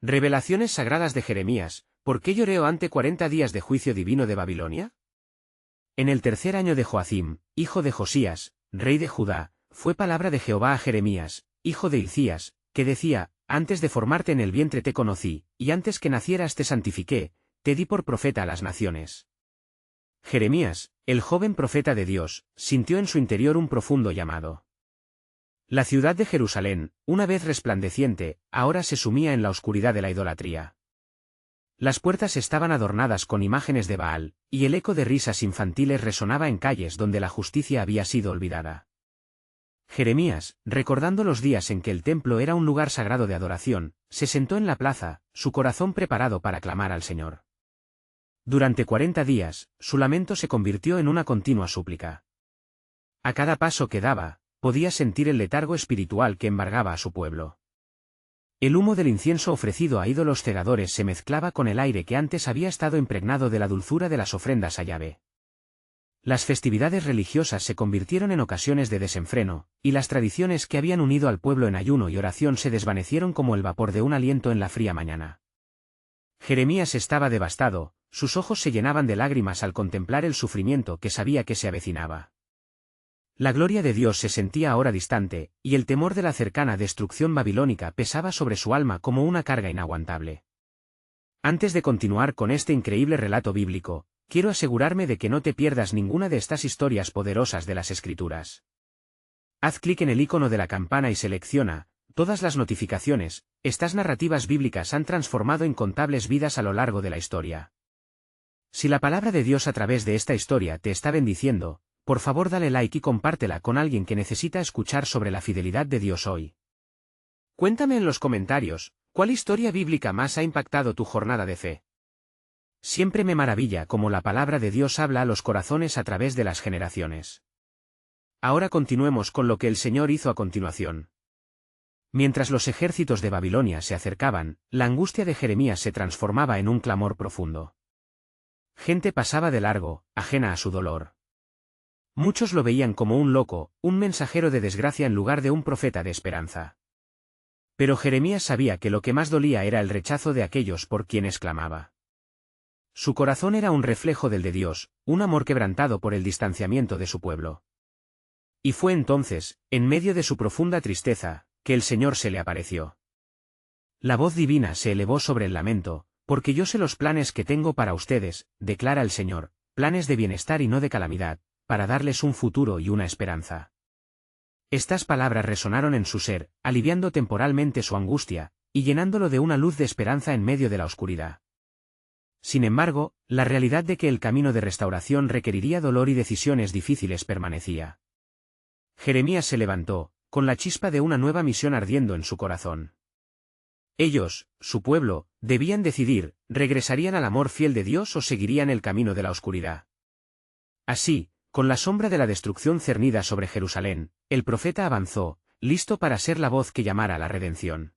Revelaciones sagradas de Jeremías. ¿Por qué lloró ante 40 días de juicio divino de Babilonia? En el tercer año de Joacim, hijo de Josías, rey de Judá, fue palabra de Jehová a Jeremías, hijo de Hilcías, que decía: Antes de formarte en el vientre te conocí, y antes que nacieras te santifiqué, te di por profeta a las naciones. Jeremías, el joven profeta de Dios, sintió en su interior un profundo llamado. La ciudad de Jerusalén, una vez resplandeciente, ahora se sumía en la oscuridad de la idolatría. Las puertas estaban adornadas con imágenes de Baal, y el eco de risas infantiles resonaba en calles donde la justicia había sido olvidada. Jeremías, recordando los días en que el templo era un lugar sagrado de adoración, se sentó en la plaza, su corazón preparado para clamar al Señor. Durante 40 días, su lamento se convirtió en una continua súplica. A cada paso que daba, podía sentir el letargo espiritual que embargaba a su pueblo. El humo del incienso ofrecido a ídolos cegadores se mezclaba con el aire que antes había estado impregnado de la dulzura de las ofrendas a Yahvé. Las festividades religiosas se convirtieron en ocasiones de desenfreno, y las tradiciones que habían unido al pueblo en ayuno y oración se desvanecieron como el vapor de un aliento en la fría mañana. Jeremías estaba devastado, sus ojos se llenaban de lágrimas al contemplar el sufrimiento que sabía que se avecinaba. La gloria de Dios se sentía ahora distante, y el temor de la cercana destrucción babilónica pesaba sobre su alma como una carga inaguantable. Antes de continuar con este increíble relato bíblico, quiero asegurarme de que no te pierdas ninguna de estas historias poderosas de las Escrituras. Haz clic en el icono de la campana y selecciona todas las notificaciones. Estas narrativas bíblicas han transformado incontables vidas a lo largo de la historia. Si la palabra de Dios a través de esta historia te está bendiciendo, por favor dale like y compártela con alguien que necesita escuchar sobre la fidelidad de Dios hoy. Cuéntame en los comentarios, ¿cuál historia bíblica más ha impactado tu jornada de fe? Siempre me maravilla cómo la palabra de Dios habla a los corazones a través de las generaciones. Ahora continuemos con lo que el Señor hizo a continuación. Mientras los ejércitos de Babilonia se acercaban, la angustia de Jeremías se transformaba en un clamor profundo. Gente pasaba de largo, ajena a su dolor. Muchos lo veían como un loco, un mensajero de desgracia en lugar de un profeta de esperanza. Pero Jeremías sabía que lo que más dolía era el rechazo de aquellos por quienes clamaba. Su corazón era un reflejo del de Dios, un amor quebrantado por el distanciamiento de su pueblo. Y fue entonces, en medio de su profunda tristeza, que el Señor se le apareció. La voz divina se elevó sobre el lamento, porque yo sé los planes que tengo para ustedes, declara el Señor, planes de bienestar y no de calamidad, para darles un futuro y una esperanza. Estas palabras resonaron en su ser, aliviando temporalmente su angustia, y llenándolo de una luz de esperanza en medio de la oscuridad. Sin embargo, la realidad de que el camino de restauración requeriría dolor y decisiones difíciles permanecía. Jeremías se levantó, con la chispa de una nueva misión ardiendo en su corazón. Ellos, su pueblo, debían decidir, ¿regresarían al amor fiel de Dios o seguirían el camino de la oscuridad? Así, con la sombra de la destrucción cernida sobre Jerusalén, el profeta avanzó, listo para ser la voz que llamara a la redención.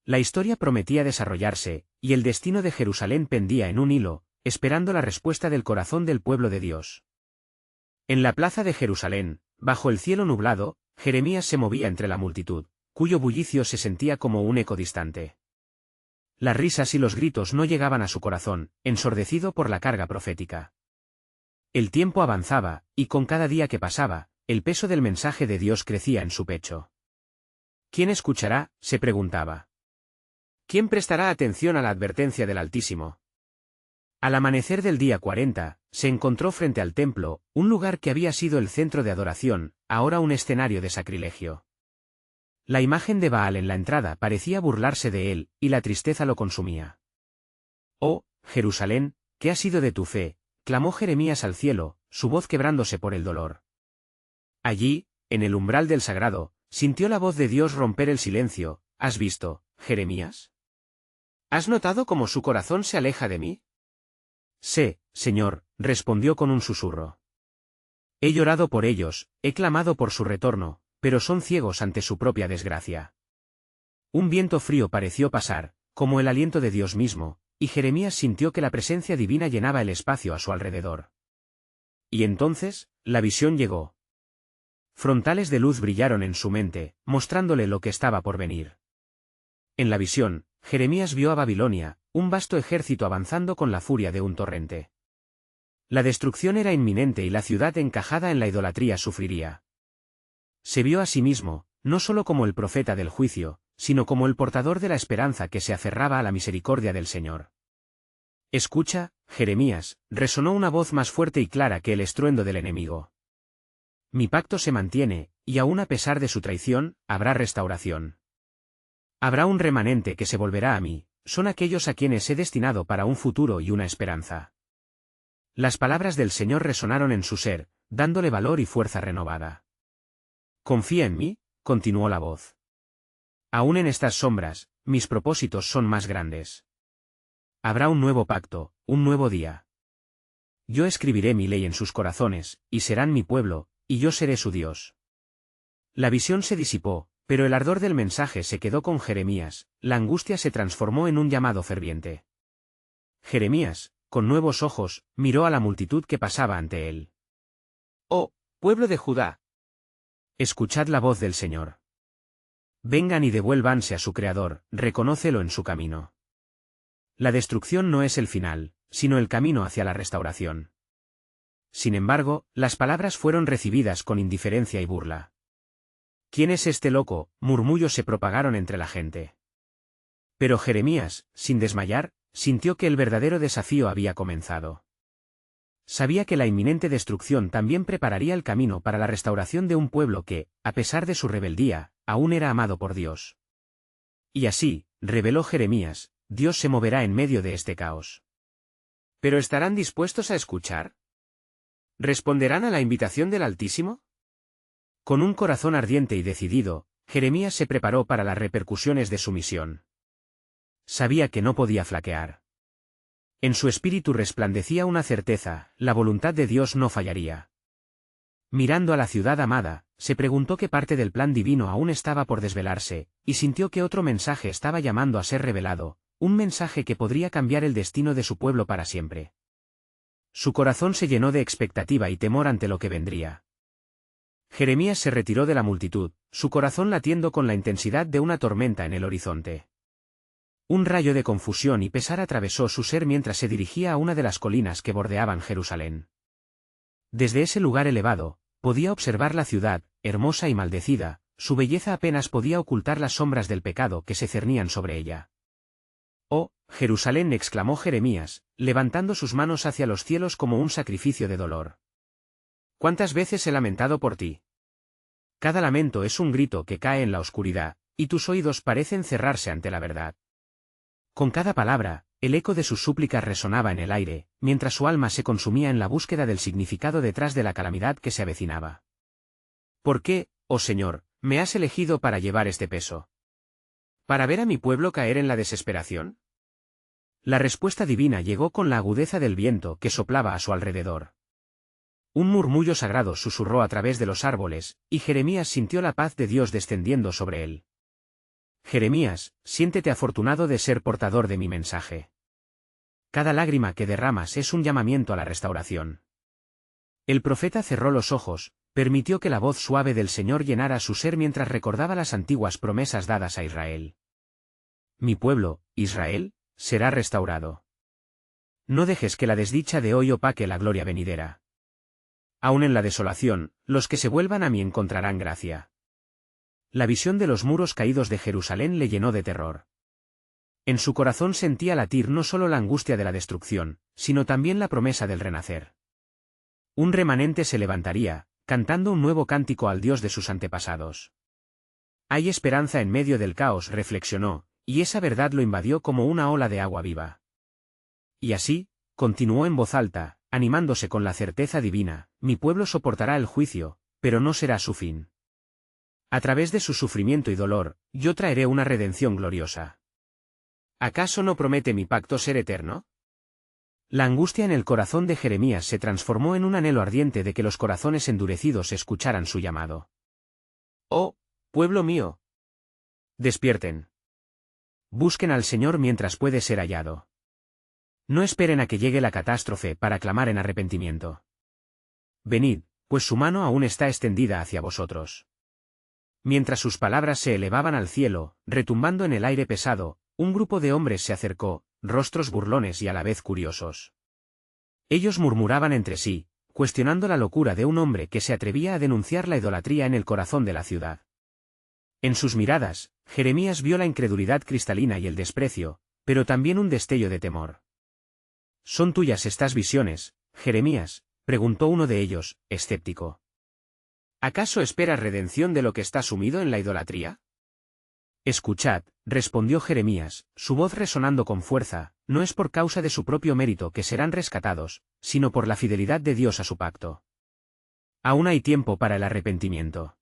La historia prometía desarrollarse, y el destino de Jerusalén pendía en un hilo, esperando la respuesta del corazón del pueblo de Dios. En la plaza de Jerusalén, bajo el cielo nublado, Jeremías se movía entre la multitud, cuyo bullicio se sentía como un eco distante. Las risas y los gritos no llegaban a su corazón, ensordecido por la carga profética. El tiempo avanzaba, y con cada día que pasaba, el peso del mensaje de Dios crecía en su pecho. ¿Quién escuchará?, se preguntaba. ¿Quién prestará atención a la advertencia del Altísimo? Al amanecer del día 40, se encontró frente al templo, un lugar que había sido el centro de adoración, ahora un escenario de sacrilegio. La imagen de Baal en la entrada parecía burlarse de él, y la tristeza lo consumía. «Oh, Jerusalén, ¿qué ha sido de tu fe?», clamó Jeremías al cielo, su voz quebrándose por el dolor. Allí, en el umbral del sagrado, sintió la voz de Dios romper el silencio. «¿Has visto, Jeremías? ¿Has notado cómo su corazón se aleja de mí?» «Sé, Señor», respondió con un susurro. «He llorado por ellos, he clamado por su retorno, pero son ciegos ante su propia desgracia». Un viento frío pareció pasar, como el aliento de Dios mismo, y Jeremías sintió que la presencia divina llenaba el espacio a su alrededor. Y entonces, la visión llegó. Frontales de luz brillaron en su mente, mostrándole lo que estaba por venir. En la visión, Jeremías vio a Babilonia, un vasto ejército avanzando con la furia de un torrente. La destrucción era inminente y la ciudad encajada en la idolatría sufriría. Se vio a sí mismo, no solo como el profeta del juicio, sino como el portador de la esperanza que se aferraba a la misericordia del Señor. Escucha, Jeremías, resonó una voz más fuerte y clara que el estruendo del enemigo. Mi pacto se mantiene, y aun a pesar de su traición, habrá restauración. Habrá un remanente que se volverá a mí, son aquellos a quienes he destinado para un futuro y una esperanza. Las palabras del Señor resonaron en su ser, dándole valor y fuerza renovada. Confía en mí, continuó la voz. Aún en estas sombras, mis propósitos son más grandes. Habrá un nuevo pacto, un nuevo día. Yo escribiré mi ley en sus corazones, y serán mi pueblo, y yo seré su Dios. La visión se disipó, pero el ardor del mensaje se quedó con Jeremías, la angustia se transformó en un llamado ferviente. Jeremías, con nuevos ojos, miró a la multitud que pasaba ante él. «Oh, pueblo de Judá! Escuchad la voz del Señor. Vengan y devuélvanse a su Creador, reconócelo en su camino. La destrucción no es el final, sino el camino hacia la restauración». Sin embargo, las palabras fueron recibidas con indiferencia y burla. «¿Quién es este loco?», murmullos se propagaron entre la gente. Pero Jeremías, sin desmayar, sintió que el verdadero desafío había comenzado. Sabía que la inminente destrucción también prepararía el camino para la restauración de un pueblo que, a pesar de su rebeldía, aún era amado por Dios. Y así, reveló Jeremías, Dios se moverá en medio de este caos. ¿Pero estarán dispuestos a escuchar? ¿Responderán a la invitación del Altísimo? Con un corazón ardiente y decidido, Jeremías se preparó para las repercusiones de su misión. Sabía que no podía flaquear. En su espíritu resplandecía una certeza, la voluntad de Dios no fallaría. Mirando a la ciudad amada, se preguntó qué parte del plan divino aún estaba por desvelarse, y sintió que otro mensaje estaba llamando a ser revelado, un mensaje que podría cambiar el destino de su pueblo para siempre. Su corazón se llenó de expectativa y temor ante lo que vendría. Jeremías se retiró de la multitud, su corazón latiendo con la intensidad de una tormenta en el horizonte. Un rayo de confusión y pesar atravesó su ser mientras se dirigía a una de las colinas que bordeaban Jerusalén. Desde ese lugar elevado, podía observar la ciudad, hermosa y maldecida, su belleza apenas podía ocultar las sombras del pecado que se cernían sobre ella. «Oh, Jerusalén», exclamó Jeremías, levantando sus manos hacia los cielos como un sacrificio de dolor. «¿Cuántas veces he lamentado por ti? Cada lamento es un grito que cae en la oscuridad, y tus oídos parecen cerrarse ante la verdad». Con cada palabra, el eco de sus súplicas resonaba en el aire, mientras su alma se consumía en la búsqueda del significado detrás de la calamidad que se avecinaba. «¿Por qué, oh Señor, me has elegido para llevar este peso? ¿Para ver a mi pueblo caer en la desesperación?». La respuesta divina llegó con la agudeza del viento que soplaba a su alrededor. Un murmullo sagrado susurró a través de los árboles, y Jeremías sintió la paz de Dios descendiendo sobre él. «Jeremías, siéntete afortunado de ser portador de mi mensaje. Cada lágrima que derramas es un llamamiento a la restauración». El profeta cerró los ojos, permitió que la voz suave del Señor llenara su ser mientras recordaba las antiguas promesas dadas a Israel. «Mi pueblo, Israel, será restaurado. No dejes que la desdicha de hoy opaque la gloria venidera. Aun en la desolación, los que se vuelvan a mí encontrarán gracia». La visión de los muros caídos de Jerusalén le llenó de terror. En su corazón sentía latir no solo la angustia de la destrucción, sino también la promesa del renacer. Un remanente se levantaría, cantando un nuevo cántico al Dios de sus antepasados. «Hay esperanza en medio del caos», reflexionó, y esa verdad lo invadió como una ola de agua viva. Y así, continuó en voz alta, animándose con la certeza divina, «Mi pueblo soportará el juicio, pero no será su fin. A través de su sufrimiento y dolor, yo traeré una redención gloriosa». ¿Acaso no promete mi pacto ser eterno? La angustia en el corazón de Jeremías se transformó en un anhelo ardiente de que los corazones endurecidos escucharan su llamado. «Oh, pueblo mío! Despierten. Busquen al Señor mientras puede ser hallado. No esperen a que llegue la catástrofe para clamar en arrepentimiento. Venid, pues su mano aún está extendida hacia vosotros». Mientras sus palabras se elevaban al cielo, retumbando en el aire pesado, un grupo de hombres se acercó, rostros burlones y a la vez curiosos. Ellos murmuraban entre sí, cuestionando la locura de un hombre que se atrevía a denunciar la idolatría en el corazón de la ciudad. En sus miradas, Jeremías vio la incredulidad cristalina y el desprecio, pero también un destello de temor. ¿Son tuyas estas visiones, Jeremías?, preguntó uno de ellos, escéptico. ¿Acaso esperas redención de lo que está sumido en la idolatría? Escuchad, respondió Jeremías, su voz resonando con fuerza, no es por causa de su propio mérito que serán rescatados, sino por la fidelidad de Dios a su pacto. Aún hay tiempo para el arrepentimiento.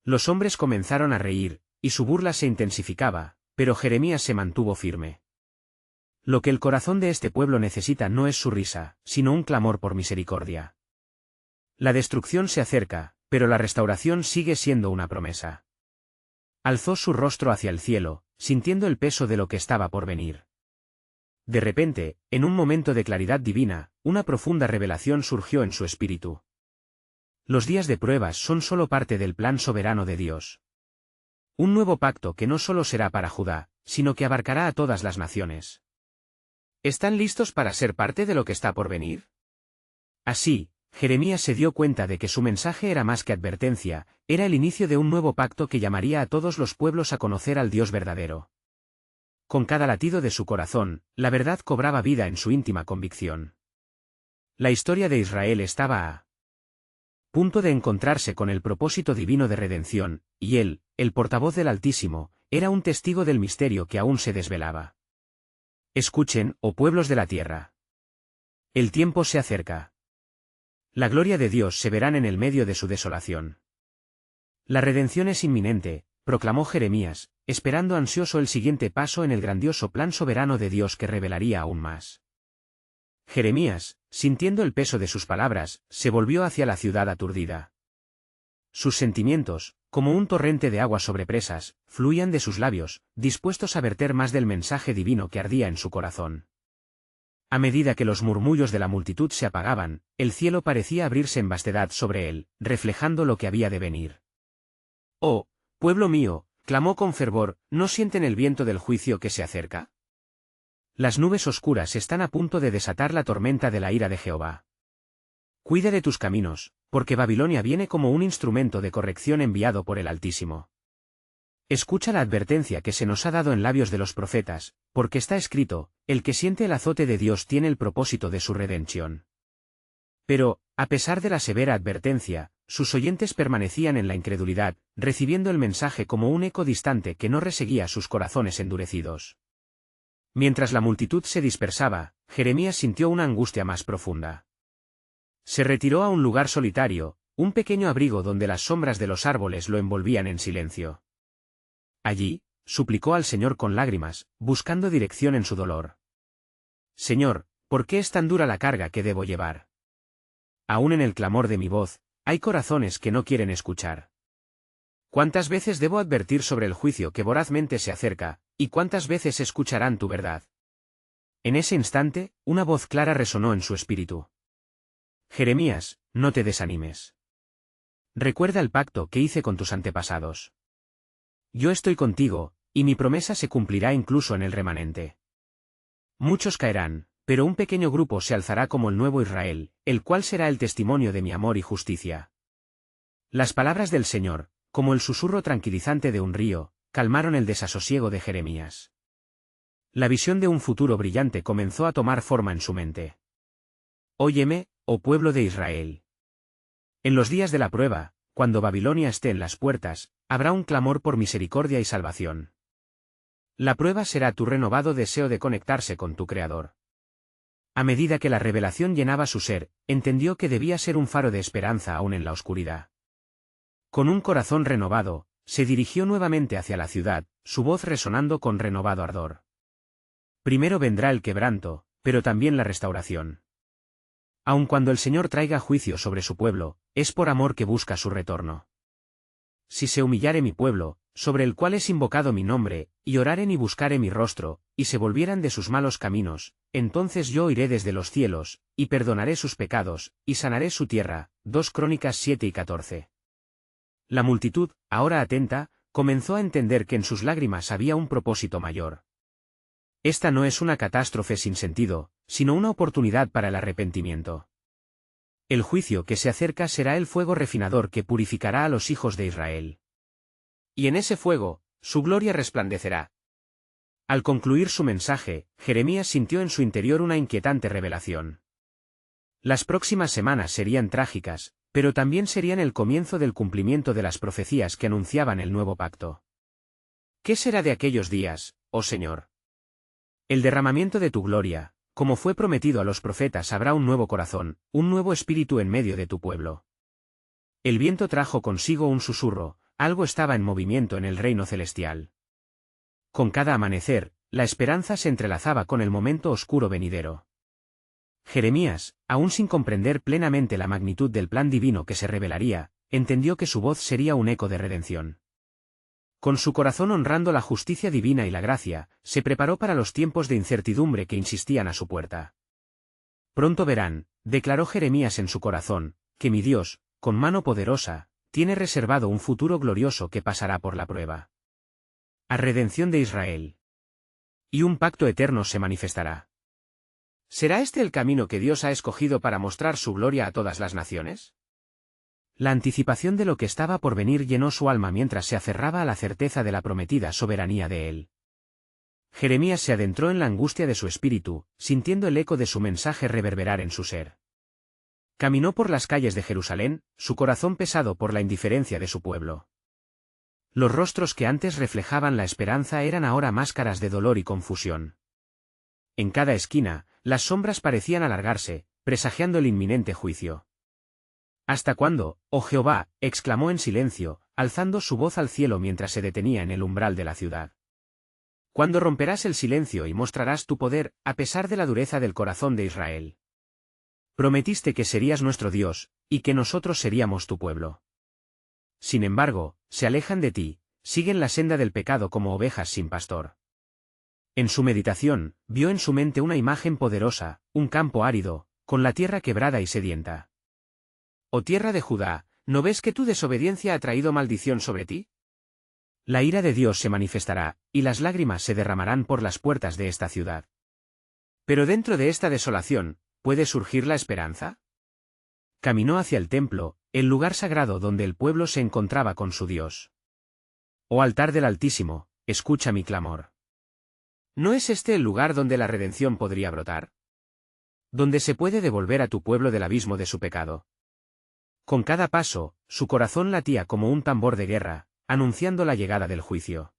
Los hombres comenzaron a reír, y su burla se intensificaba, pero Jeremías se mantuvo firme. Lo que el corazón de este pueblo necesita no es su risa, sino un clamor por misericordia. La destrucción se acerca, pero la restauración sigue siendo una promesa. Alzó su rostro hacia el cielo, sintiendo el peso de lo que estaba por venir. De repente, en un momento de claridad divina, una profunda revelación surgió en su espíritu. Los días de pruebas son solo parte del plan soberano de Dios. Un nuevo pacto que no solo será para Judá, sino que abarcará a todas las naciones. ¿Están listos para ser parte de lo que está por venir? Así, Jeremías se dio cuenta de que su mensaje era más que advertencia, era el inicio de un nuevo pacto que llamaría a todos los pueblos a conocer al Dios verdadero. Con cada latido de su corazón, la verdad cobraba vida en su íntima convicción. La historia de Israel estaba a punto de encontrarse con el propósito divino de redención, y él, el portavoz del Altísimo, era un testigo del misterio que aún se desvelaba. Escuchen, oh pueblos de la tierra. El tiempo se acerca. La gloria de Dios se verán en el medio de su desolación. La redención es inminente, proclamó Jeremías, esperando ansioso el siguiente paso en el grandioso plan soberano de Dios que revelaría aún más. Jeremías, sintiendo el peso de sus palabras, se volvió hacia la ciudad aturdida. Sus sentimientos, como un torrente de agua sobre presas, fluían de sus labios, dispuestos a verter más del mensaje divino que ardía en su corazón. A medida que los murmullos de la multitud se apagaban, el cielo parecía abrirse en vastedad sobre él, reflejando lo que había de venir. «Oh, pueblo mío», clamó con fervor, ¿no sienten el viento del juicio que se acerca? Las nubes oscuras están a punto de desatar la tormenta de la ira de Jehová. Cuida de tus caminos, porque Babilonia viene como un instrumento de corrección enviado por el Altísimo. Escucha la advertencia que se nos ha dado en labios de los profetas, porque está escrito, el que siente el azote de Dios tiene el propósito de su redención. Pero, a pesar de la severa advertencia, sus oyentes permanecían en la incredulidad, recibiendo el mensaje como un eco distante que no reseguía sus corazones endurecidos. Mientras la multitud se dispersaba, Jeremías sintió una angustia más profunda. Se retiró a un lugar solitario, un pequeño abrigo donde las sombras de los árboles lo envolvían en silencio. Allí, suplicó al Señor con lágrimas, buscando dirección en su dolor. Señor, ¿por qué es tan dura la carga que debo llevar? Aún en el clamor de mi voz, hay corazones que no quieren escuchar. ¿Cuántas veces debo advertir sobre el juicio que vorazmente se acerca, y cuántas veces escucharán tu verdad? En ese instante, una voz clara resonó en su espíritu. Jeremías, no te desanimes. Recuerda el pacto que hice con tus antepasados. Yo estoy contigo, y mi promesa se cumplirá incluso en el remanente. Muchos caerán, pero un pequeño grupo se alzará como el nuevo Israel, el cual será el testimonio de mi amor y justicia. Las palabras del Señor, como el susurro tranquilizante de un río, calmaron el desasosiego de Jeremías. La visión de un futuro brillante comenzó a tomar forma en su mente. Óyeme, oh pueblo de Israel. En los días de la prueba, cuando Babilonia esté en las puertas, habrá un clamor por misericordia y salvación. La prueba será tu renovado deseo de conectarse con tu Creador. A medida que la revelación llenaba su ser, entendió que debía ser un faro de esperanza aún en la oscuridad. Con un corazón renovado, se dirigió nuevamente hacia la ciudad, su voz resonando con renovado ardor. Primero vendrá el quebranto, pero también la restauración. Aun cuando el Señor traiga juicio sobre su pueblo, es por amor que busca su retorno. Si se humillare mi pueblo, sobre el cual es invocado mi nombre, y oraren y buscare mi rostro, y se volvieran de sus malos caminos, entonces yo oiré desde los cielos, y perdonaré sus pecados, y sanaré su tierra. 2 Crónicas 7 y 14. La multitud, ahora atenta, comenzó a entender que en sus lágrimas había un propósito mayor. Esta no es una catástrofe sin sentido, sino una oportunidad para el arrepentimiento. El juicio que se acerca será el fuego refinador que purificará a los hijos de Israel. Y en ese fuego, su gloria resplandecerá. Al concluir su mensaje, Jeremías sintió en su interior una inquietante revelación. Las próximas semanas serían trágicas, pero también serían el comienzo del cumplimiento de las profecías que anunciaban el nuevo pacto. ¿Qué será de aquellos días, oh Señor? El derramamiento de tu gloria, como fue prometido a los profetas, habrá un nuevo corazón, un nuevo espíritu en medio de tu pueblo. El viento trajo consigo un susurro, algo estaba en movimiento en el reino celestial. Con cada amanecer, la esperanza se entrelazaba con el momento oscuro venidero. Jeremías, aún sin comprender plenamente la magnitud del plan divino que se revelaría, entendió que su voz sería un eco de redención. Con su corazón honrando la justicia divina y la gracia, se preparó para los tiempos de incertidumbre que insistían a su puerta. Pronto verán, declaró Jeremías en su corazón, que mi Dios, con mano poderosa, tiene reservado un futuro glorioso que pasará por la prueba. A redención de Israel. Y un pacto eterno se manifestará. ¿Será este el camino que Dios ha escogido para mostrar su gloria a todas las naciones? La anticipación de lo que estaba por venir llenó su alma mientras se aferraba a la certeza de la prometida soberanía de él. Jeremías se adentró en la angustia de su espíritu, sintiendo el eco de su mensaje reverberar en su ser. Caminó por las calles de Jerusalén, su corazón pesado por la indiferencia de su pueblo. Los rostros que antes reflejaban la esperanza eran ahora máscaras de dolor y confusión. En cada esquina, las sombras parecían alargarse, presagiando el inminente juicio. ¿Hasta cuándo, oh Jehová?, exclamó en silencio, alzando su voz al cielo mientras se detenía en el umbral de la ciudad. ¿Cuándo romperás el silencio y mostrarás tu poder, a pesar de la dureza del corazón de Israel? Prometiste que serías nuestro Dios, y que nosotros seríamos tu pueblo. Sin embargo, se alejan de ti, siguen la senda del pecado como ovejas sin pastor. En su meditación, vio en su mente una imagen poderosa, un campo árido, con la tierra quebrada y sedienta. Oh tierra de Judá, ¿no ves que tu desobediencia ha traído maldición sobre ti? La ira de Dios se manifestará, y las lágrimas se derramarán por las puertas de esta ciudad. Pero dentro de esta desolación, ¿puede surgir la esperanza? Caminó hacia el templo, el lugar sagrado donde el pueblo se encontraba con su Dios. Oh altar del Altísimo, escucha mi clamor. ¿No es este el lugar donde la redención podría brotar? ¿Donde se puede devolver a tu pueblo del abismo de su pecado? Con cada paso, su corazón latía como un tambor de guerra, anunciando la llegada del juicio.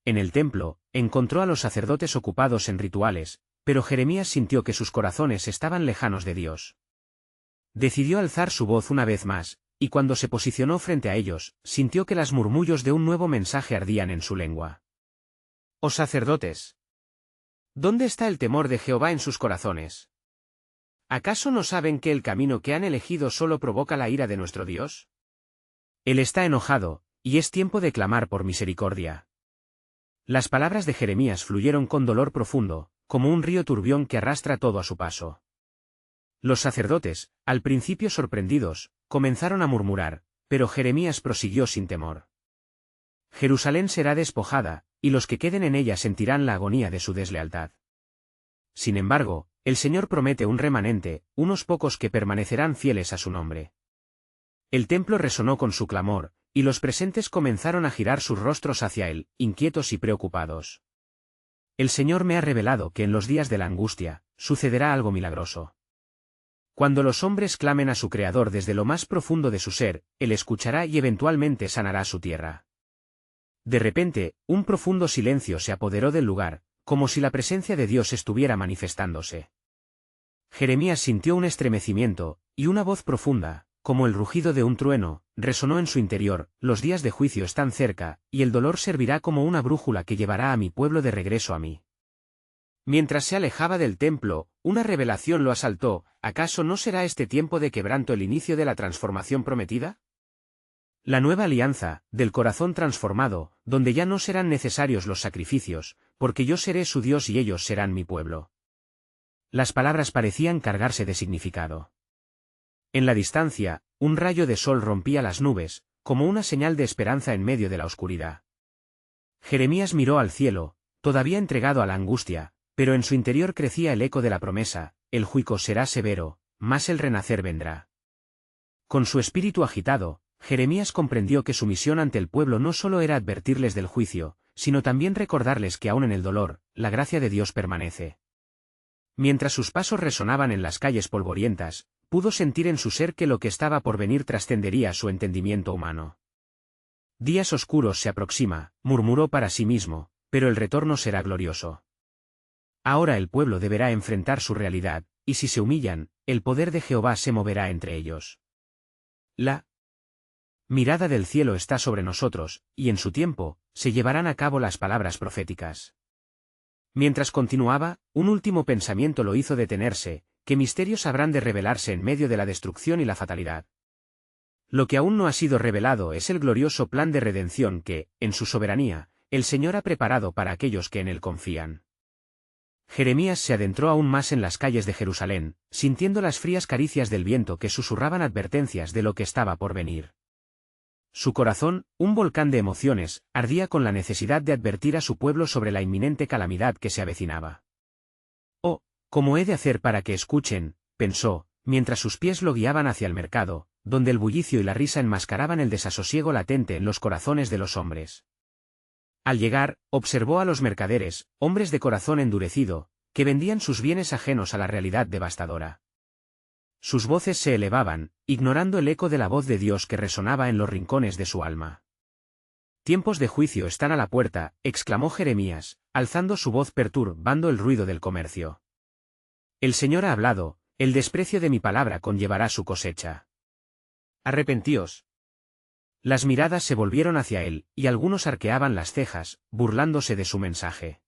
En el templo, encontró a los sacerdotes ocupados en rituales, pero Jeremías sintió que sus corazones estaban lejanos de Dios. Decidió alzar su voz una vez más, y cuando se posicionó frente a ellos, sintió que las murmullos de un nuevo mensaje ardían en su lengua. ¡Oh sacerdotes! ¿Dónde está el temor de Jehová en sus corazones? ¿Acaso no saben que el camino que han elegido solo provoca la ira de nuestro Dios? Él está enojado, y es tiempo de clamar por misericordia. Las palabras de Jeremías fluyeron con dolor profundo, como un río turbión que arrastra todo a su paso. Los sacerdotes, al principio sorprendidos, comenzaron a murmurar, pero Jeremías prosiguió sin temor. Jerusalén será despojada, y los que queden en ella sentirán la agonía de su deslealtad. Sin embargo, el Señor promete un remanente, unos pocos que permanecerán fieles a su nombre. El templo resonó con su clamor, y los presentes comenzaron a girar sus rostros hacia él, inquietos y preocupados. El Señor me ha revelado que en los días de la angustia, sucederá algo milagroso. Cuando los hombres clamen a su Creador desde lo más profundo de su ser, Él escuchará y eventualmente sanará su tierra. De repente, un profundo silencio se apoderó del lugar, como si la presencia de Dios estuviera manifestándose. Jeremías sintió un estremecimiento, y una voz profunda, como el rugido de un trueno, resonó en su interior: los días de juicio están cerca, y el dolor servirá como una brújula que llevará a mi pueblo de regreso a mí. Mientras se alejaba del templo, una revelación lo asaltó: ¿acaso no será este tiempo de quebranto el inicio de la transformación prometida? La nueva alianza, del corazón transformado, donde ya no serán necesarios los sacrificios, porque yo seré su Dios y ellos serán mi pueblo. Las palabras parecían cargarse de significado. En la distancia, un rayo de sol rompía las nubes, como una señal de esperanza en medio de la oscuridad. Jeremías miró al cielo, todavía entregado a la angustia, pero en su interior crecía el eco de la promesa: el juicio será severo, mas el renacer vendrá. Con su espíritu agitado, Jeremías comprendió que su misión ante el pueblo no solo era advertirles del juicio, sino también recordarles que aún en el dolor, la gracia de Dios permanece. Mientras sus pasos resonaban en las calles polvorientas, pudo sentir en su ser que lo que estaba por venir trascendería su entendimiento humano. Días oscuros se aproxima, murmuró para sí mismo, pero el retorno será glorioso. Ahora el pueblo deberá enfrentar su realidad, y si se humillan, el poder de Jehová se moverá entre ellos. La mirada del cielo está sobre nosotros, y en su tiempo, se llevarán a cabo las palabras proféticas. Mientras continuaba, un último pensamiento lo hizo detenerse: ¿qué misterios habrán de revelarse en medio de la destrucción y la fatalidad? Lo que aún no ha sido revelado es el glorioso plan de redención que, en su soberanía, el Señor ha preparado para aquellos que en él confían. Jeremías se adentró aún más en las calles de Jerusalén, sintiendo las frías caricias del viento que susurraban advertencias de lo que estaba por venir. Su corazón, un volcán de emociones, ardía con la necesidad de advertir a su pueblo sobre la inminente calamidad que se avecinaba. «Oh, ¿cómo he de hacer para que escuchen?», pensó, mientras sus pies lo guiaban hacia el mercado, donde el bullicio y la risa enmascaraban el desasosiego latente en los corazones de los hombres. Al llegar, observó a los mercaderes, hombres de corazón endurecido, que vendían sus bienes ajenos a la realidad devastadora. Sus voces se elevaban, ignorando el eco de la voz de Dios que resonaba en los rincones de su alma. «Tiempos de juicio están a la puerta», exclamó Jeremías, alzando su voz perturbando el ruido del comercio. «El Señor ha hablado, el desprecio de mi palabra conllevará su cosecha. Arrepentíos». Las miradas se volvieron hacia él, y algunos arqueaban las cejas, burlándose de su mensaje.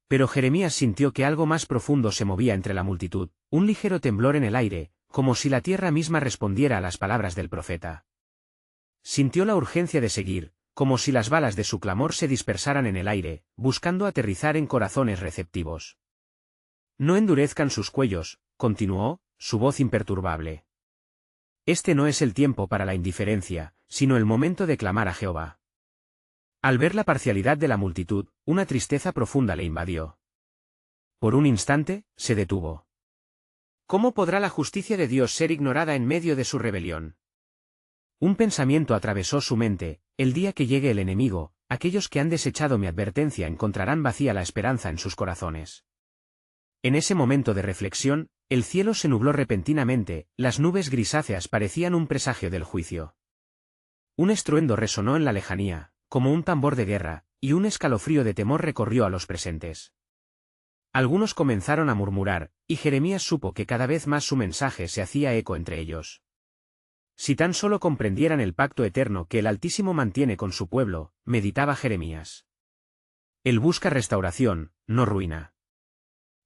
Pero Jeremías sintió que algo más profundo se movía entre la multitud, un ligero temblor en el aire, como si la tierra misma respondiera a las palabras del profeta. Sintió la urgencia de seguir, como si las balas de su clamor se dispersaran en el aire, buscando aterrizar en corazones receptivos. «No endurezcan sus cuellos», continuó, su voz imperturbable. «Este no es el tiempo para la indiferencia, sino el momento de clamar a Jehová». Al ver la parcialidad de la multitud, una tristeza profunda le invadió. Por un instante, se detuvo. ¿Cómo podrá la justicia de Dios ser ignorada en medio de su rebelión? Un pensamiento atravesó su mente: el día que llegue el enemigo, aquellos que han desechado mi advertencia encontrarán vacía la esperanza en sus corazones. En ese momento de reflexión, el cielo se nubló repentinamente, las nubes grisáceas parecían un presagio del juicio. Un estruendo resonó en la lejanía, como un tambor de guerra, y un escalofrío de temor recorrió a los presentes. Algunos comenzaron a murmurar, y Jeremías supo que cada vez más su mensaje se hacía eco entre ellos. Si tan solo comprendieran el pacto eterno que el Altísimo mantiene con su pueblo, meditaba Jeremías. Él busca restauración, no ruina.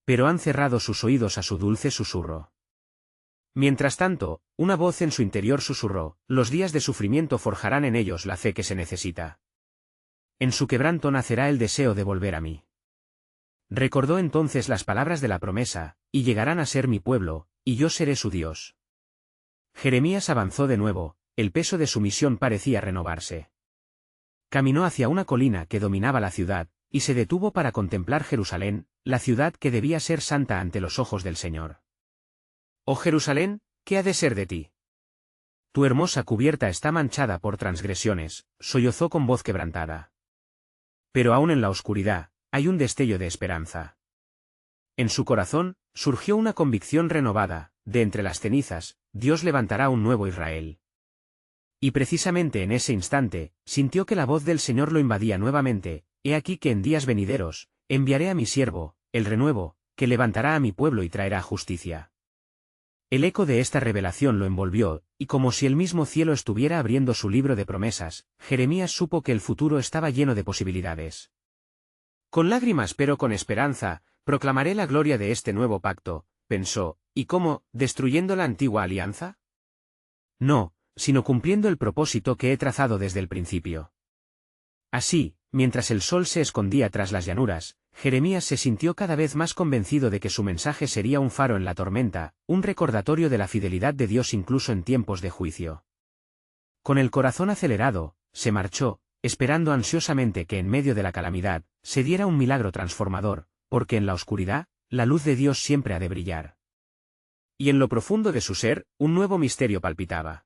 Pero han cerrado sus oídos a su dulce susurro. Mientras tanto, una voz en su interior susurró: los días de sufrimiento forjarán en ellos la fe que se necesita. En su quebranto nacerá el deseo de volver a mí. Recordó entonces las palabras de la promesa: y llegarán a ser mi pueblo, y yo seré su Dios. Jeremías avanzó de nuevo, el peso de su misión parecía renovarse. Caminó hacia una colina que dominaba la ciudad, y se detuvo para contemplar Jerusalén, la ciudad que debía ser santa ante los ojos del Señor. «Oh Jerusalén, ¿qué ha de ser de ti? Tu hermosa cubierta está manchada por transgresiones», sollozó con voz quebrantada. Pero aún en la oscuridad, hay un destello de esperanza. En su corazón, surgió una convicción renovada: de entre las cenizas, Dios levantará un nuevo Israel. Y precisamente en ese instante, sintió que la voz del Señor lo invadía nuevamente: «He aquí que en días venideros, enviaré a mi siervo, el renuevo, que levantará a mi pueblo y traerá justicia». El eco de esta revelación lo envolvió, y como si el mismo cielo estuviera abriendo su libro de promesas, Jeremías supo que el futuro estaba lleno de posibilidades. «Con lágrimas pero con esperanza, proclamaré la gloria de este nuevo pacto», pensó. «¿Y cómo, destruyendo la antigua alianza? No, sino cumpliendo el propósito que he trazado desde el principio». Así, mientras el sol se escondía tras las llanuras, Jeremías se sintió cada vez más convencido de que su mensaje sería un faro en la tormenta, un recordatorio de la fidelidad de Dios incluso en tiempos de juicio. Con el corazón acelerado, se marchó, esperando ansiosamente que en medio de la calamidad se diera un milagro transformador, porque en la oscuridad, la luz de Dios siempre ha de brillar. Y en lo profundo de su ser, un nuevo misterio palpitaba.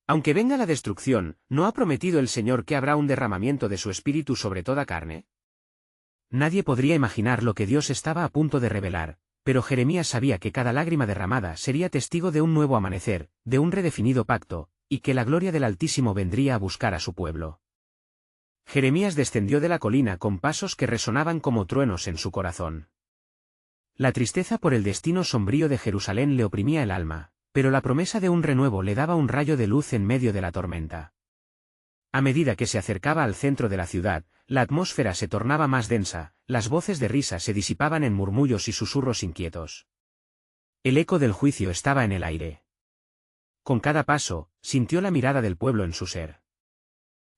Aunque venga la destrucción, ¿no ha prometido el Señor que habrá un derramamiento de su espíritu sobre toda carne? Nadie podría imaginar lo que Dios estaba a punto de revelar, pero Jeremías sabía que cada lágrima derramada sería testigo de un nuevo amanecer, de un redefinido pacto, y que la gloria del Altísimo vendría a buscar a su pueblo. Jeremías descendió de la colina con pasos que resonaban como truenos en su corazón. La tristeza por el destino sombrío de Jerusalén le oprimía el alma, pero la promesa de un renuevo le daba un rayo de luz en medio de la tormenta. A medida que se acercaba al centro de la ciudad, la atmósfera se tornaba más densa, las voces de risa se disipaban en murmullos y susurros inquietos. El eco del juicio estaba en el aire. Con cada paso, sintió la mirada del pueblo en su ser.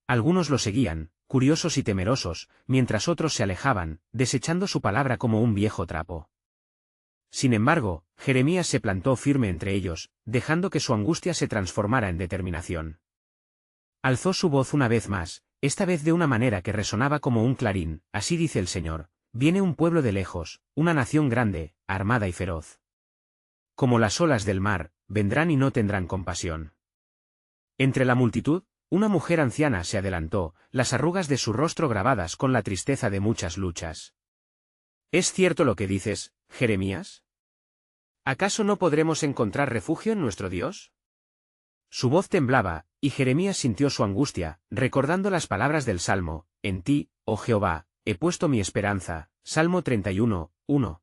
Algunos lo seguían, curiosos y temerosos, mientras otros se alejaban, desechando su palabra como un viejo trapo. Sin embargo, Jeremías se plantó firme entre ellos, dejando que su angustia se transformara en determinación. Alzó su voz una vez más, esta vez de una manera que resonaba como un clarín: así dice el Señor, viene un pueblo de lejos, una nación grande, armada y feroz. Como las olas del mar, vendrán y no tendrán compasión. Entre la multitud, una mujer anciana se adelantó, las arrugas de su rostro grabadas con la tristeza de muchas luchas. ¿Es cierto lo que dices, Jeremías? ¿Acaso no podremos encontrar refugio en nuestro Dios? Su voz temblaba, y Jeremías sintió su angustia, recordando las palabras del Salmo: en ti, oh Jehová, he puesto mi esperanza. Salmo 31, 1.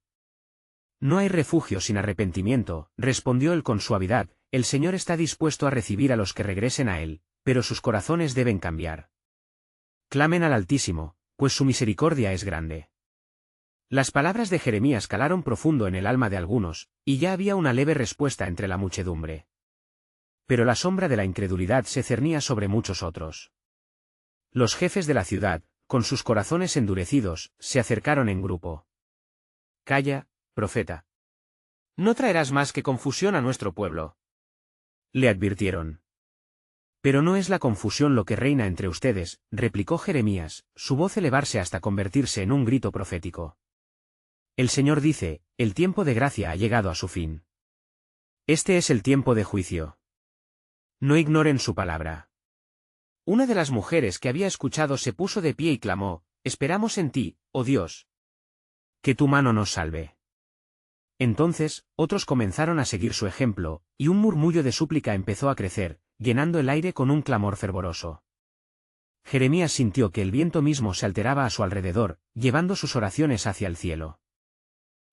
No hay refugio sin arrepentimiento, respondió él con suavidad. El Señor está dispuesto a recibir a los que regresen a él, pero sus corazones deben cambiar. Clamen al Altísimo, pues su misericordia es grande. Las palabras de Jeremías calaron profundo en el alma de algunos, y ya había una leve respuesta entre la muchedumbre. Pero la sombra de la incredulidad se cernía sobre muchos otros. Los jefes de la ciudad, con sus corazones endurecidos, se acercaron en grupo. «Calla, profeta. No traerás más que confusión a nuestro pueblo», le advirtieron. «Pero no es la confusión lo que reina entre ustedes», replicó Jeremías, su voz elevarse hasta convertirse en un grito profético. «El Señor dice, el tiempo de gracia ha llegado a su fin. Este es el tiempo de juicio. No ignoren su palabra». Una de las mujeres que había escuchado se puso de pie y clamó: «Esperamos en ti, oh Dios. Que tu mano nos salve». Entonces, otros comenzaron a seguir su ejemplo, y un murmullo de súplica empezó a crecer, llenando el aire con un clamor fervoroso. Jeremías sintió que el viento mismo se alteraba a su alrededor, llevando sus oraciones hacia el cielo.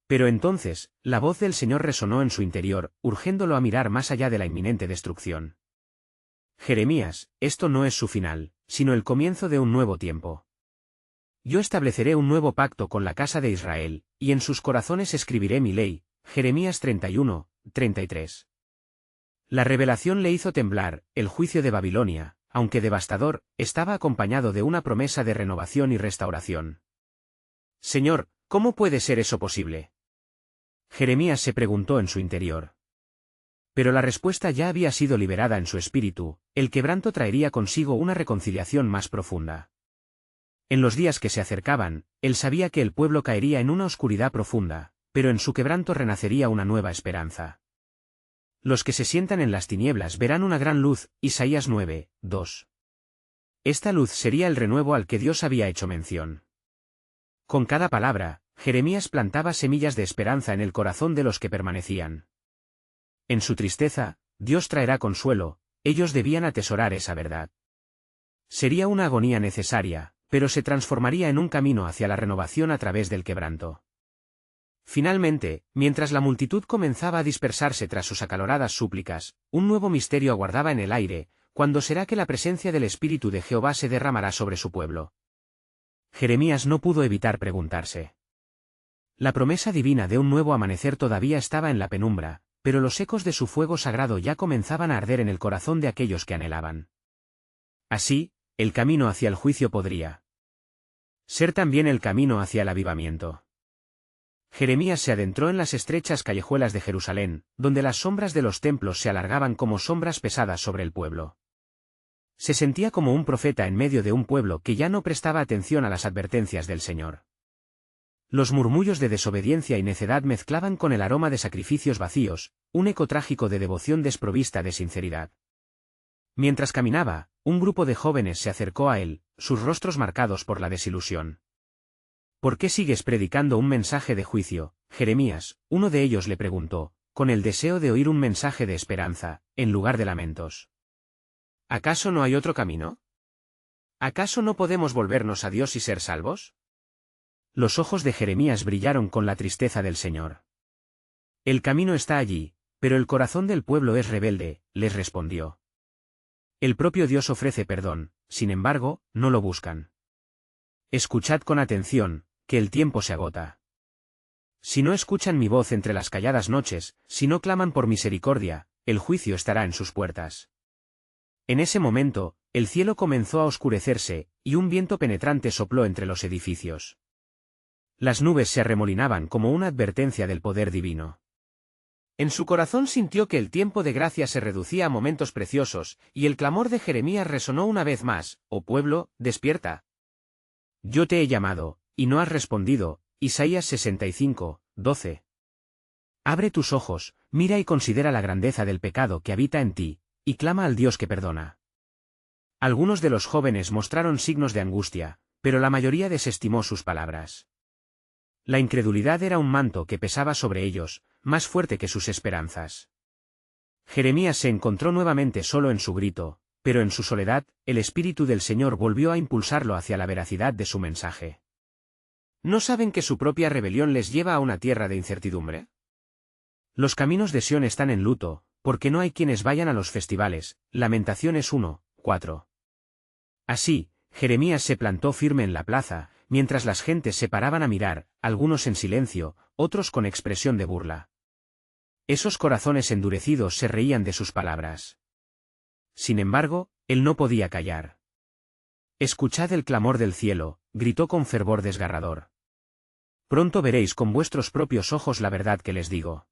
Pero entonces, la voz del Señor resonó en su interior, urgiéndolo a mirar más allá de la inminente destrucción. «Jeremías, esto no es su final, sino el comienzo de un nuevo tiempo. Yo estableceré un nuevo pacto con la casa de Israel, y en sus corazones escribiré mi ley». Jeremías 31, 33. La revelación le hizo temblar. El juicio de Babilonia, aunque devastador, estaba acompañado de una promesa de renovación y restauración. «Señor, ¿cómo puede ser eso posible?», Jeremías se preguntó en su interior. Pero la respuesta ya había sido liberada en su espíritu: el quebranto traería consigo una reconciliación más profunda. En los días que se acercaban, él sabía que el pueblo caería en una oscuridad profunda, pero en su quebranto renacería una nueva esperanza. Los que se sientan en las tinieblas verán una gran luz. Isaías 9, 2. Esta luz sería el renuevo al que Dios había hecho mención. Con cada palabra, Jeremías plantaba semillas de esperanza en el corazón de los que permanecían. En su tristeza, Dios traerá consuelo. Ellos debían atesorar esa verdad. Sería una agonía necesaria, pero se transformaría en un camino hacia la renovación a través del quebranto. Finalmente, mientras la multitud comenzaba a dispersarse tras sus acaloradas súplicas, un nuevo misterio aguardaba en el aire: ¿cuándo será que la presencia del Espíritu de Jehová se derramará sobre su pueblo? Jeremías no pudo evitar preguntarse. La promesa divina de un nuevo amanecer todavía estaba en la penumbra, pero los ecos de su fuego sagrado ya comenzaban a arder en el corazón de aquellos que anhelaban. Así, el camino hacia el juicio podría ser también el camino hacia el avivamiento. Jeremías se adentró en las estrechas callejuelas de Jerusalén, donde las sombras de los templos se alargaban como sombras pesadas sobre el pueblo. Se sentía como un profeta en medio de un pueblo que ya no prestaba atención a las advertencias del Señor. Los murmullos de desobediencia y necedad mezclaban con el aroma de sacrificios vacíos, un eco trágico de devoción desprovista de sinceridad. Mientras caminaba, un grupo de jóvenes se acercó a él, sus rostros marcados por la desilusión. ¿Por qué sigues predicando un mensaje de juicio, Jeremías? Uno de ellos le preguntó, con el deseo de oír un mensaje de esperanza, en lugar de lamentos. ¿Acaso no hay otro camino? ¿Acaso no podemos volvernos a Dios y ser salvos? Los ojos de Jeremías brillaron con la tristeza del Señor. El camino está allí, pero el corazón del pueblo es rebelde, les respondió. El propio Dios ofrece perdón, sin embargo, no lo buscan. Escuchad con atención, que el tiempo se agota. Si no escuchan mi voz entre las calladas noches, si no claman por misericordia, el juicio estará en sus puertas. En ese momento, el cielo comenzó a oscurecerse, y un viento penetrante sopló entre los edificios. Las nubes se arremolinaban como una advertencia del poder divino. En su corazón sintió que el tiempo de gracia se reducía a momentos preciosos, y el clamor de Jeremías resonó una vez más: «Oh pueblo, despierta. Yo te he llamado, y no has respondido». Isaías 65, 12. Abre tus ojos, mira y considera la grandeza del pecado que habita en ti, y clama al Dios que perdona. Algunos de los jóvenes mostraron signos de angustia, pero la mayoría desestimó sus palabras. La incredulidad era un manto que pesaba sobre ellos, más fuerte que sus esperanzas. Jeremías se encontró nuevamente solo en su grito, pero en su soledad, el Espíritu del Señor volvió a impulsarlo hacia la veracidad de su mensaje. ¿No saben que su propia rebelión les lleva a una tierra de incertidumbre? Los caminos de Sión están en luto, porque no hay quienes vayan a los festivales. Lamentaciones 1, 4. Así, Jeremías se plantó firme en la plaza, mientras las gentes se paraban a mirar, algunos en silencio, otros con expresión de burla. Esos corazones endurecidos se reían de sus palabras. Sin embargo, él no podía callar. «Escuchad el clamor del cielo», gritó con fervor desgarrador. «Pronto veréis con vuestros propios ojos la verdad que les digo.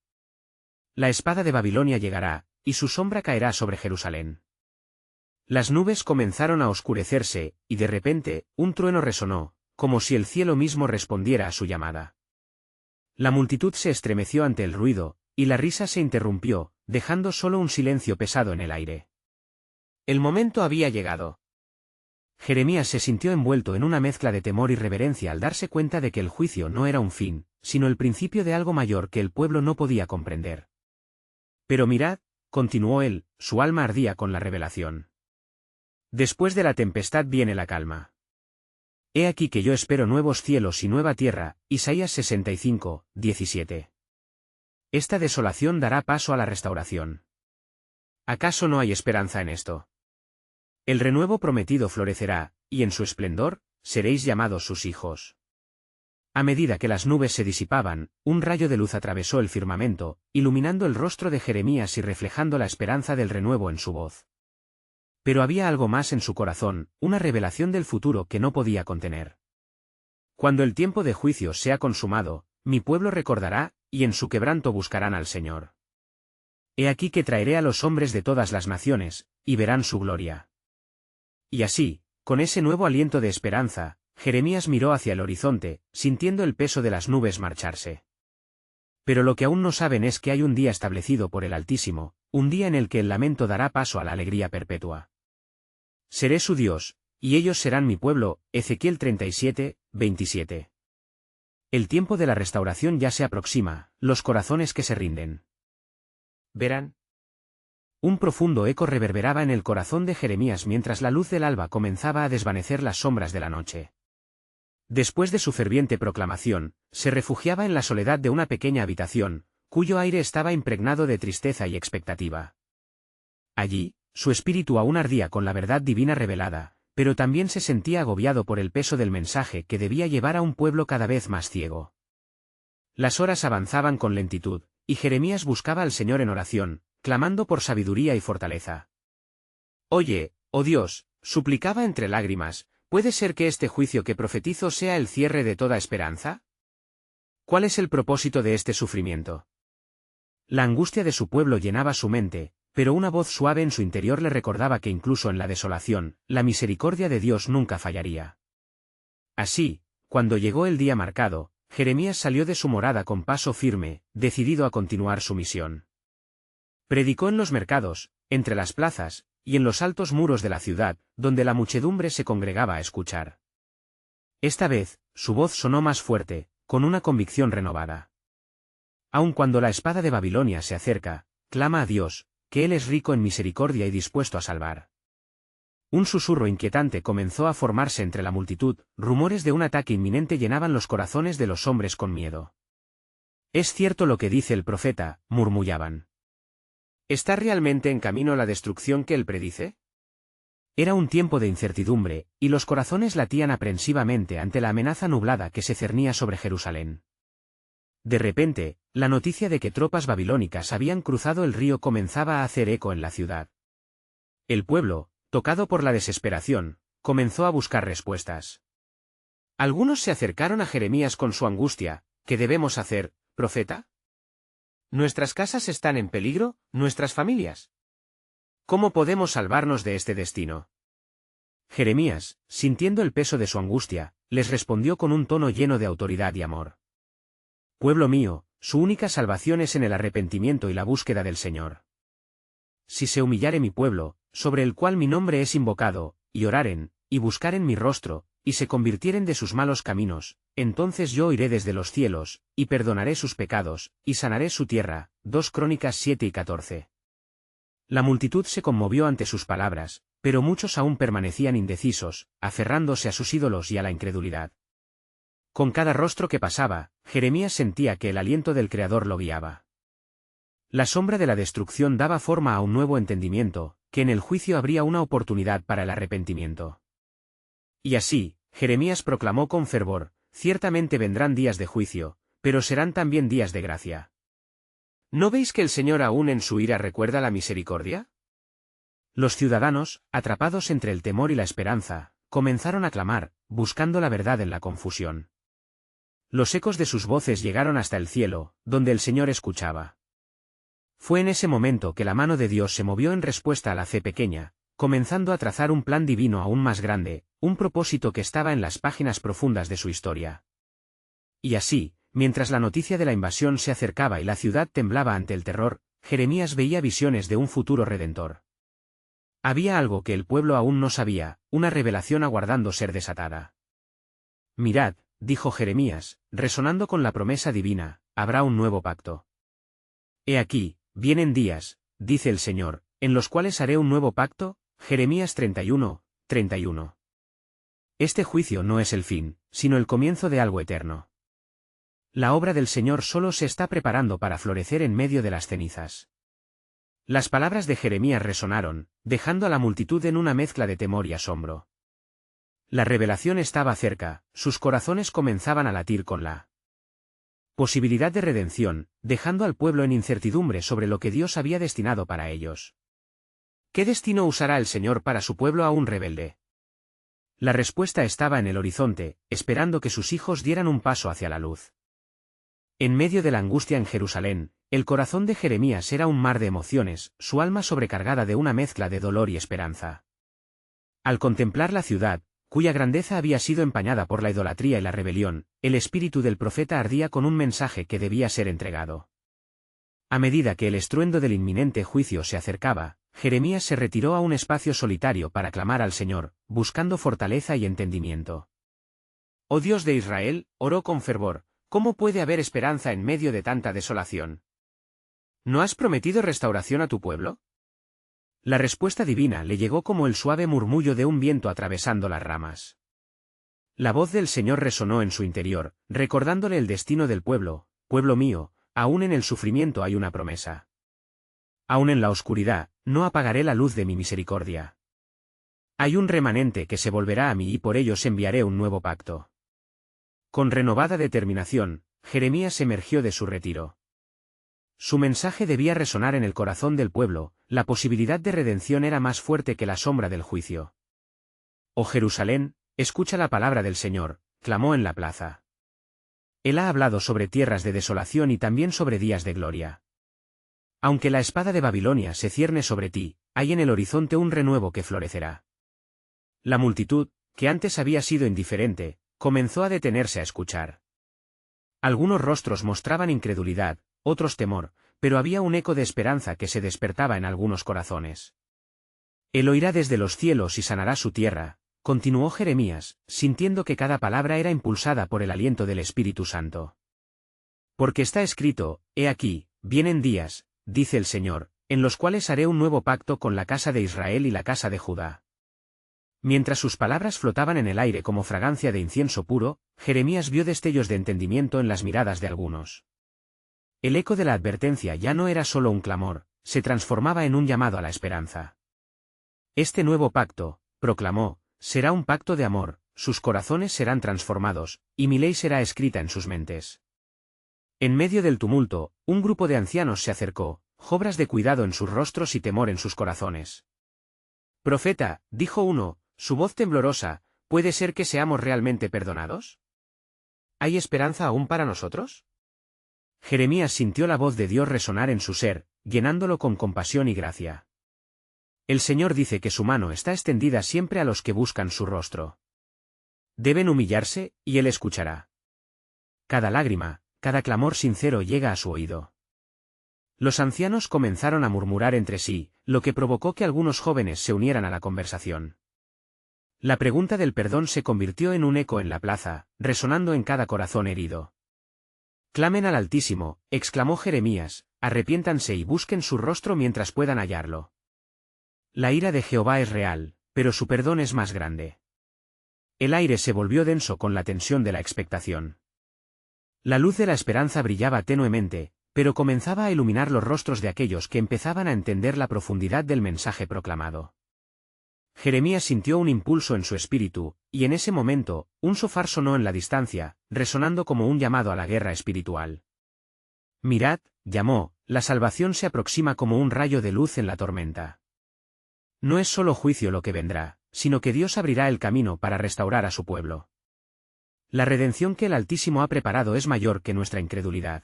La espada de Babilonia llegará, y su sombra caerá sobre Jerusalén». Las nubes comenzaron a oscurecerse, y de repente, un trueno resonó, como si el cielo mismo respondiera a su llamada. La multitud se estremeció ante el ruido, y la risa se interrumpió, dejando solo un silencio pesado en el aire. El momento había llegado. Jeremías se sintió envuelto en una mezcla de temor y reverencia al darse cuenta de que el juicio no era un fin, sino el principio de algo mayor que el pueblo no podía comprender. «Pero mirad», continuó él, su alma ardía con la revelación. «Después de la tempestad viene la calma. He aquí que yo espero nuevos cielos y nueva tierra». Isaías 65, 17. Esta desolación dará paso a la restauración. ¿Acaso no hay esperanza en esto? El renuevo prometido florecerá, y en su esplendor, seréis llamados sus hijos. A medida que las nubes se disipaban, un rayo de luz atravesó el firmamento, iluminando el rostro de Jeremías y reflejando la esperanza del renuevo en su voz. Pero había algo más en su corazón, una revelación del futuro que no podía contener. «Cuando el tiempo de juicio sea consumado, mi pueblo recordará, y en su quebranto buscarán al Señor. He aquí que traeré a los hombres de todas las naciones, y verán su gloria». Y así, con ese nuevo aliento de esperanza, Jeremías miró hacia el horizonte, sintiendo el peso de las nubes marcharse. Pero lo que aún no saben es que hay un día establecido por el Altísimo, un día en el que el lamento dará paso a la alegría perpetua. «Seré su Dios, y ellos serán mi pueblo». Ezequiel 37, 27. El tiempo de la restauración ya se aproxima, los corazones que se rinden verán. Un profundo eco reverberaba en el corazón de Jeremías mientras la luz del alba comenzaba a desvanecer las sombras de la noche. Después de su ferviente proclamación, se refugiaba en la soledad de una pequeña habitación, cuyo aire estaba impregnado de tristeza y expectativa. Allí, su espíritu aún ardía con la verdad divina revelada, pero también se sentía agobiado por el peso del mensaje que debía llevar a un pueblo cada vez más ciego. Las horas avanzaban con lentitud, y Jeremías buscaba al Señor en oración, clamando por sabiduría y fortaleza. «Oye, oh Dios», suplicaba entre lágrimas, ¿puede ser que este juicio que profetizo sea el cierre de toda esperanza? ¿Cuál es el propósito de este sufrimiento? La angustia de su pueblo llenaba su mente, pero una voz suave en su interior le recordaba que incluso en la desolación, la misericordia de Dios nunca fallaría. Así, cuando llegó el día marcado, Jeremías salió de su morada con paso firme, decidido a continuar su misión. Predicó en los mercados, entre las plazas, y en los altos muros de la ciudad, donde la muchedumbre se congregaba a escuchar. Esta vez, su voz sonó más fuerte, con una convicción renovada. Aun cuando la espada de Babilonia se acerca, clama a Dios, que Él es rico en misericordia y dispuesto a salvar. Un susurro inquietante comenzó a formarse entre la multitud, rumores de un ataque inminente llenaban los corazones de los hombres con miedo. «Es cierto lo que dice el profeta», murmullaban. ¿Está realmente en camino la destrucción que él predice? Era un tiempo de incertidumbre, y los corazones latían aprensivamente ante la amenaza nublada que se cernía sobre Jerusalén. De repente, la noticia de que tropas babilónicas habían cruzado el río comenzaba a hacer eco en la ciudad. El pueblo, tocado por la desesperación, comenzó a buscar respuestas. Algunos se acercaron a Jeremías con su angustia: ¿qué debemos hacer, profeta? Nuestras casas están en peligro, nuestras familias. ¿Cómo podemos salvarnos de este destino? Jeremías, sintiendo el peso de su angustia, les respondió con un tono lleno de autoridad y amor. Pueblo mío, su única salvación es en el arrepentimiento y la búsqueda del Señor. Si se humillare mi pueblo, sobre el cual mi nombre es invocado, y oraren, y buscaren mi rostro, y se convirtieren de sus malos caminos, entonces yo oiré desde los cielos, y perdonaré sus pecados, y sanaré su tierra. 2 Crónicas 7 y 14. La multitud se conmovió ante sus palabras, pero muchos aún permanecían indecisos, aferrándose a sus ídolos y a la incredulidad. Con cada rostro que pasaba, Jeremías sentía que el aliento del Creador lo guiaba. La sombra de la destrucción daba forma a un nuevo entendimiento, que en el juicio habría una oportunidad para el arrepentimiento. Y así, Jeremías proclamó con fervor: ciertamente vendrán días de juicio, pero serán también días de gracia. ¿No veis que el Señor aún en su ira recuerda la misericordia? Los ciudadanos, atrapados entre el temor y la esperanza, comenzaron a clamar, buscando la verdad en la confusión. Los ecos de sus voces llegaron hasta el cielo, donde el Señor escuchaba. Fue en ese momento que la mano de Dios se movió en respuesta a la fe pequeña, comenzando a trazar un plan divino aún más grande, un propósito que estaba en las páginas profundas de su historia. Y así, mientras la noticia de la invasión se acercaba y la ciudad temblaba ante el terror, Jeremías veía visiones de un futuro redentor. Había algo que el pueblo aún no sabía, una revelación aguardando ser desatada. Mirad, dijo Jeremías, resonando con la promesa divina, habrá un nuevo pacto. He aquí, vienen días, dice el Señor, en los cuales haré un nuevo pacto. Jeremías 31, 31. Este juicio no es el fin, sino el comienzo de algo eterno. La obra del Señor solo se está preparando para florecer en medio de las cenizas. Las palabras de Jeremías resonaron, dejando a la multitud en una mezcla de temor y asombro. La revelación estaba cerca, sus corazones comenzaban a latir con la posibilidad de redención, dejando al pueblo en incertidumbre sobre lo que Dios había destinado para ellos. ¿Qué destino usará el Señor para su pueblo aún rebelde? La respuesta estaba en el horizonte, esperando que sus hijos dieran un paso hacia la luz. En medio de la angustia en Jerusalén, el corazón de Jeremías era un mar de emociones, su alma sobrecargada de una mezcla de dolor y esperanza. Al contemplar la ciudad, cuya grandeza había sido empañada por la idolatría y la rebelión, el espíritu del profeta ardía con un mensaje que debía ser entregado. A medida que el estruendo del inminente juicio se acercaba, Jeremías se retiró a un espacio solitario para clamar al Señor, buscando fortaleza y entendimiento. Oh Dios de Israel, oró con fervor, ¿cómo puede haber esperanza en medio de tanta desolación? ¿No has prometido restauración a tu pueblo? La respuesta divina le llegó como el suave murmullo de un viento atravesando las ramas. La voz del Señor resonó en su interior, recordándole el destino del pueblo: pueblo mío, aún en el sufrimiento hay una promesa. Aún en la oscuridad, no apagaré la luz de mi misericordia. Hay un remanente que se volverá a mí y por ellos enviaré un nuevo pacto. Con renovada determinación, Jeremías emergió de su retiro. Su mensaje debía resonar en el corazón del pueblo, la posibilidad de redención era más fuerte que la sombra del juicio. Oh Jerusalén, escucha la palabra del Señor, clamó en la plaza. Él ha hablado sobre tierras de desolación y también sobre días de gloria. Aunque la espada de Babilonia se cierne sobre ti, hay en el horizonte un renuevo que florecerá. La multitud, que antes había sido indiferente, comenzó a detenerse a escuchar. Algunos rostros mostraban incredulidad, otros temor, pero había un eco de esperanza que se despertaba en algunos corazones. Él oirá desde los cielos y sanará su tierra, continuó Jeremías, sintiendo que cada palabra era impulsada por el aliento del Espíritu Santo. Porque está escrito, he aquí, vienen días, dice el Señor, en los cuales haré un nuevo pacto con la casa de Israel y la casa de Judá. Mientras sus palabras flotaban en el aire como fragancia de incienso puro, Jeremías vio destellos de entendimiento en las miradas de algunos. El eco de la advertencia ya no era solo un clamor, se transformaba en un llamado a la esperanza. Este nuevo pacto, proclamó, será un pacto de amor, sus corazones serán transformados, y mi ley será escrita en sus mentes. En medio del tumulto, un grupo de ancianos se acercó, obras de cuidado en sus rostros y temor en sus corazones. Profeta, dijo uno, su voz temblorosa, ¿puede ser que seamos realmente perdonados? ¿Hay esperanza aún para nosotros? Jeremías sintió la voz de Dios resonar en su ser, llenándolo con compasión y gracia. El Señor dice que su mano está extendida siempre a los que buscan su rostro. Deben humillarse, y Él escuchará. Cada lágrima, cada clamor sincero llega a su oído. Los ancianos comenzaron a murmurar entre sí, lo que provocó que algunos jóvenes se unieran a la conversación. La pregunta del perdón se convirtió en un eco en la plaza, resonando en cada corazón herido. Clamen al Altísimo, exclamó Jeremías, arrepiéntanse y busquen su rostro mientras puedan hallarlo. La ira de Jehová es real, pero su perdón es más grande. El aire se volvió denso con la tensión de la expectación. La luz de la esperanza brillaba tenuemente, pero comenzaba a iluminar los rostros de aquellos que empezaban a entender la profundidad del mensaje proclamado. Jeremías sintió un impulso en su espíritu, y en ese momento, un shofar sonó en la distancia, resonando como un llamado a la guerra espiritual. Mirad, llamó, la salvación se aproxima como un rayo de luz en la tormenta. No es solo juicio lo que vendrá, sino que Dios abrirá el camino para restaurar a su pueblo. La redención que el Altísimo ha preparado es mayor que nuestra incredulidad.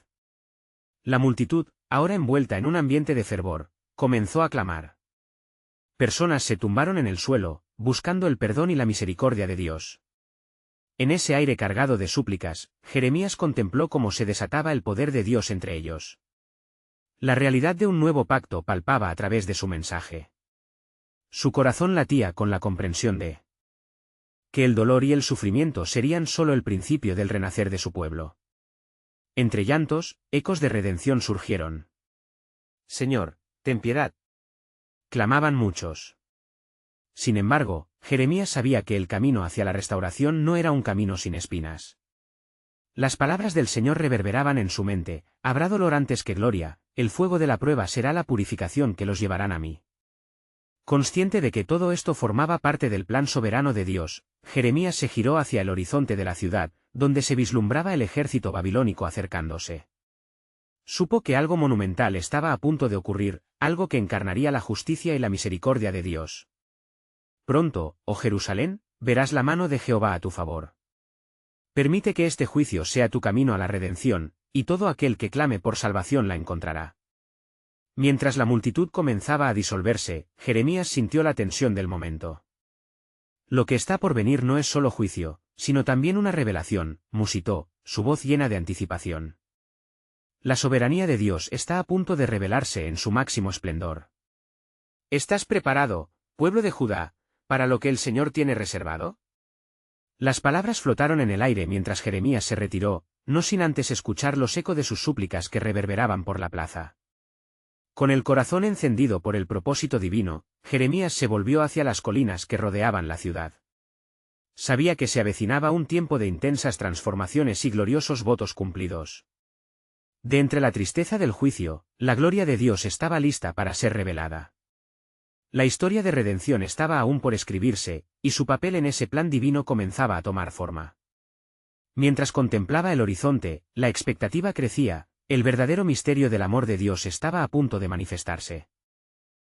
La multitud, ahora envuelta en un ambiente de fervor, comenzó a clamar. Personas se tumbaron en el suelo, buscando el perdón y la misericordia de Dios. En ese aire cargado de súplicas, Jeremías contempló cómo se desataba el poder de Dios entre ellos. La realidad de un nuevo pacto palpaba a través de su mensaje. Su corazón latía con la comprensión de que el dolor y el sufrimiento serían solo el principio del renacer de su pueblo. Entre llantos, ecos de redención surgieron. Señor, ten piedad, clamaban muchos. Sin embargo, Jeremías sabía que el camino hacia la restauración no era un camino sin espinas. Las palabras del Señor reverberaban en su mente, habrá dolor antes que gloria, el fuego de la prueba será la purificación que los llevarán a mí. Consciente de que todo esto formaba parte del plan soberano de Dios, Jeremías se giró hacia el horizonte de la ciudad, donde se vislumbraba el ejército babilónico acercándose. Supo que algo monumental estaba a punto de ocurrir, algo que encarnaría la justicia y la misericordia de Dios. Pronto, oh Jerusalén, verás la mano de Jehová a tu favor. Permite que este juicio sea tu camino a la redención, y todo aquel que clame por salvación la encontrará. Mientras la multitud comenzaba a disolverse, Jeremías sintió la tensión del momento. Lo que está por venir no es solo juicio, sino también una revelación, musitó, su voz llena de anticipación. La soberanía de Dios está a punto de revelarse en su máximo esplendor. ¿Estás preparado, pueblo de Judá, para lo que el Señor tiene reservado? Las palabras flotaron en el aire mientras Jeremías se retiró, no sin antes escuchar los ecos de sus súplicas que reverberaban por la plaza. Con el corazón encendido por el propósito divino, Jeremías se volvió hacia las colinas que rodeaban la ciudad. Sabía que se avecinaba un tiempo de intensas transformaciones y gloriosos votos cumplidos. De entre la tristeza del juicio, la gloria de Dios estaba lista para ser revelada. La historia de redención estaba aún por escribirse, y su papel en ese plan divino comenzaba a tomar forma. Mientras contemplaba el horizonte, la expectativa crecía, el verdadero misterio del amor de Dios estaba a punto de manifestarse.